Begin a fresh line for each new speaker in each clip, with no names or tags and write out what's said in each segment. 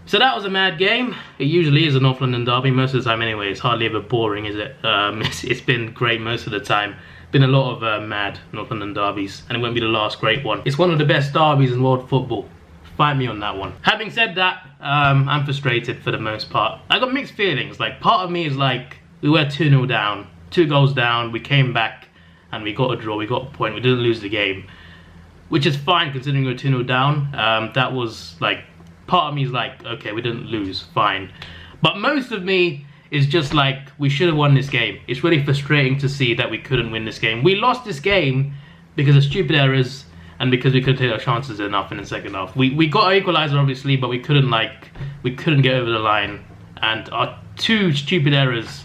So that was a mad game. It usually is a North London derby most of the time anyway. It's hardly ever boring, is it? It's been great most of the time. Been a lot of mad North London derbies, and it won't be the last great one. It's one of the best derbies in world football. Fight me on that one. Having said that, I'm frustrated for the most part. I got mixed feelings. Like, part of me is like, we were 2-0 down, 2 goals down, we came back and we got a draw, we got a point, we didn't lose the game. Which is fine considering we were 2-0 down. That was like, part of me is like, okay, we didn't lose, fine. But most of me is just like, we should have won this game. It's really frustrating to see that we couldn't win this game. We lost this game because of stupid errors and because we couldn't take our chances enough in the second half. We got our equaliser obviously, but we couldn't get over the line. And our 2 stupid errors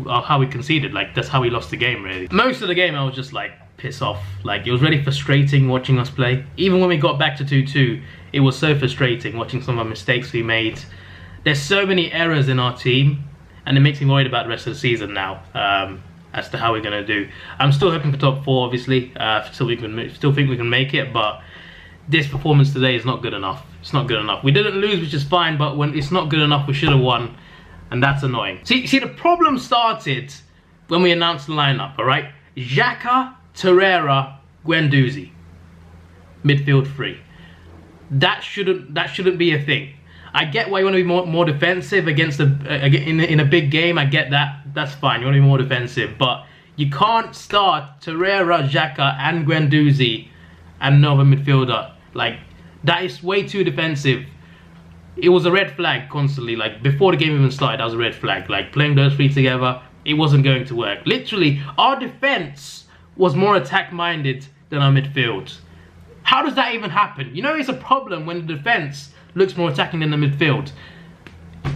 are how we conceded. Like, that's how we lost the game really. Most of the game I was just like, piss off. Like, it was really frustrating watching us play. Even when we got back to 2-2, it was so frustrating watching some of the mistakes we made. There's so many errors in our team, and it makes me worried about the rest of the season now, as to how we're going to do. I'm still hoping for top 4, obviously. Still think we can make it, but this performance today is not good enough. It's not good enough. We didn't lose, which is fine, but when it's not good enough, we should have won, and that's annoying. See, the problem started when we announced the lineup, alright? Xhaka, Torreira, Guendouzi. Midfield 3. That shouldn't be a thing. I get why you want to be more defensive against in a big game. I get that. That's fine. You want to be more defensive, but you can't start Torreira, Xhaka, and Guendouzi and another midfielder. Like, that is way too defensive. It was a red flag constantly. Like, before the game even started, that was a red flag. Like, playing those 3 together, it wasn't going to work. Literally, our defense was more attack-minded than our midfield. How does that even happen? You know, it's a problem when the defense looks more attacking than the midfield.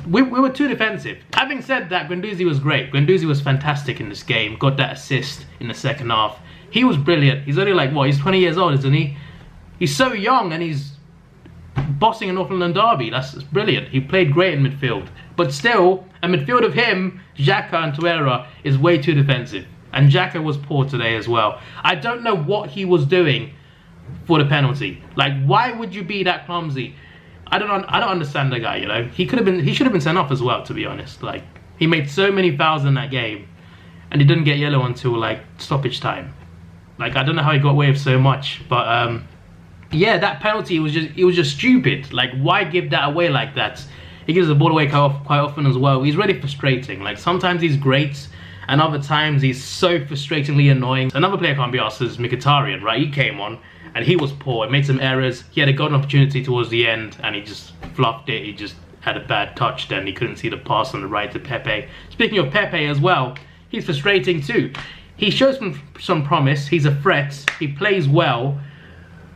We were too defensive. Having said that, Guendouzi was great. Guendouzi was fantastic in this game. Got that assist in the second half. He was brilliant. He's only like, what, he's 20 years old, isn't he? He's so young and he's bossing a North London derby. That's brilliant. He played great in midfield. But still, a midfield of him, Xhaka and Torreira, is way too defensive. And Xhaka was poor today as well. I don't know what he was doing for the penalty. Like, why would you be that clumsy? I don't understand the guy, you know. He should have been sent off as well, to be honest. Like, he made so many fouls in that game and he didn't get yellow until like stoppage time. Like, I don't know how he got away with so much, but yeah, that penalty was just stupid. Like, why give that away like that? He gives the ball away quite often as well. He's really frustrating. Like, sometimes he's great and other times he's so frustratingly annoying. Another player can't be asked is Mkhitaryan, right? He came on and he was poor. He made some errors. He had a golden opportunity towards the end and he just fluffed it. He just had a bad touch then. He couldn't see the pass on the right to Pepe. Speaking of Pepe as well, he's frustrating too. He shows some promise. He's a threat. He plays well.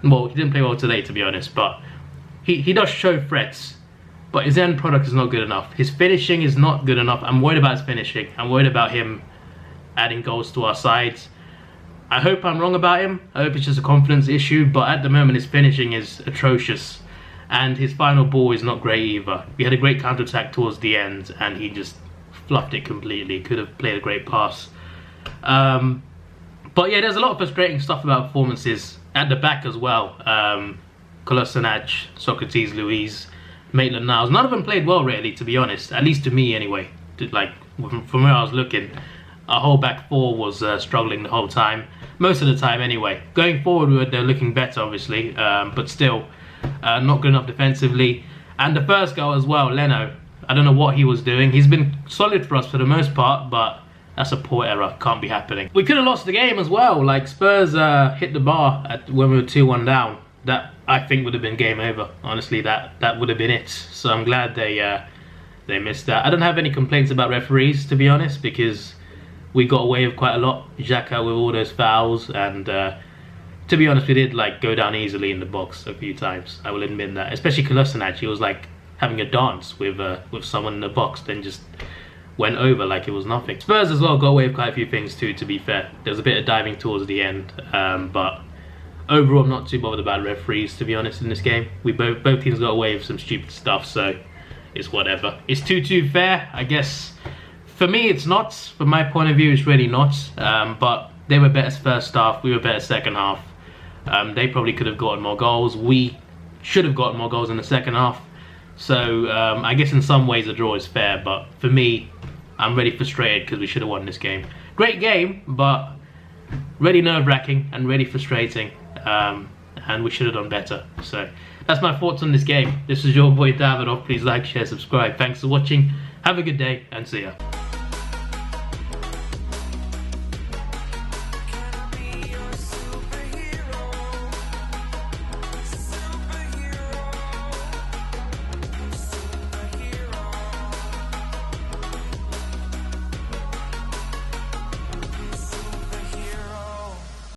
Well, he didn't play well today, to be honest, but he does show threats. But his end product is not good enough. His finishing is not good enough. I'm worried about his finishing. I'm worried about him adding goals to our sides. I hope I'm wrong about him. I hope it's just a confidence issue, but at the moment his finishing is atrocious. And his final ball is not great either. We had a great counter-attack towards the end and he just fluffed it completely. Could have played a great pass. But yeah, there's a lot of frustrating stuff about performances at the back as well. Kolasinac, Socrates, Luiz, Maitland-Niles. None of them played well really, to be honest. At least to me anyway. Like, from where I was looking, our whole back 4 was struggling the whole time. Most of the time anyway. Going forward, they're looking better obviously, but still not good enough defensively. And the first goal as well, Leno. I don't know what he was doing. He's been solid for us for the most part, but that's a poor error. Can't be happening. We could have lost the game as well. Like, Spurs hit the bar when we were 2-1 down. That, I think, would have been game over. Honestly, that would have been it. So I'm glad they missed that. I don't have any complaints about referees, to be honest, because we got away with quite a lot. Xhaka with all those fouls, and to be honest, we did like go down easily in the box a few times. I will admit that. Especially Kolasinac, he was like having a dance with someone in the box, then just went over like it was nothing. Spurs as well got away with quite a few things too, to be fair. There was a bit of diving towards the end, but overall I'm not too bothered about referees, to be honest, in this game. We both teams got away with some stupid stuff, so it's whatever. It's 2-2 fair, I guess. For me it's not. From my point of view it's really not, but they were better first half, we were better second half. They probably could have gotten more goals. We should have gotten more goals in the second half. So I guess in some ways a draw is fair, but for me, I'm really frustrated because we should have won this game. Great game, but really nerve-wracking and really frustrating, and we should have done better. So that's my thoughts on this game. This is your boy Davidoff. Please like, share, subscribe. Thanks for watching. Have a good day and see ya.